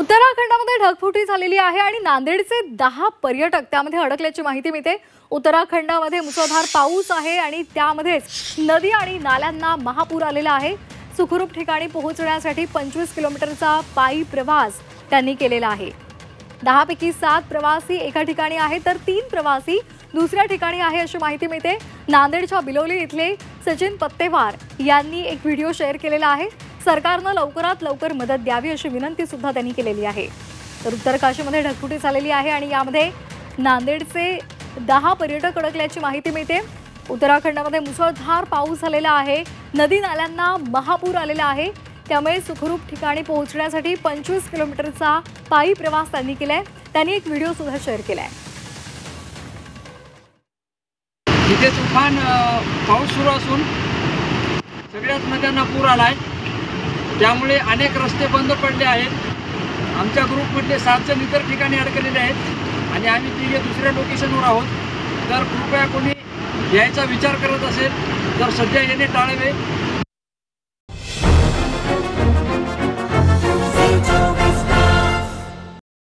उत्तराखंडामध्ये ढगफुटी झालेली आहे आणि नांदेडचे 10 पर्यटक त्यामध्ये अडकल्याची माहिती मिळते। उत्तराखंडामध्ये मुसळधार पाऊस आहे आणि त्यामध्येच नदी आणि नाल्यांना महापूर आलेला आहे। सुखरूप ठिकाणी पोहोचण्यासाठी 25 किलोमीटरचा पायी प्रवास त्यांनी केलेला आहे। 10 पैकी 7 प्रवासी एका ठिकाणी आहेत तर 3 प्रवासी दुसऱ्या ठिकाणी आहे अशी माहिती मिळते। नांदेडच्या बिलोली इथले सचिन पत्तेवार यांनी एक व्हिडिओ शेअर केलेला आहे। सरकारने लवकरात लवकर मदत द्यावी अशी विनंती सुद्धा त्यांनी केलेली आहे। तर उत्तर काशीमध्ये ढगफुटी झालेली आहे आणि यामध्ये नांदेडचे 10 पर्यटक अडकल्याची माहिती मिळते। उत्तराखंडामध्ये मुसळधार पाऊस झालेला आहे, नदी नाल्यांना महापूर आलेला आहे, त्यामुळे सुखरूप ठिकाणी पोहोचण्यासाठी 25 किलोमीटरचा पायी प्रवास त्यांनी केलाय। त्यांनी एक व्हिडिओ सुद्धा शेअर केलाय। इथे तुफान पाऊस सुरू असून सगळ्याच नद्यांना पूर आलाय, त्यामुळे अनेक रस्ते बंद पडले आहेत। आमच्या ग्रुपमधले 7 जण इतर ठिकाणी अडकलेले आहेत आणि आम्ही तिघे दुसऱ्या लोकेशनवर आहोत। तर कृपया कोणी यायचा विचार करत असेल तर सध्या येणे टाळावे।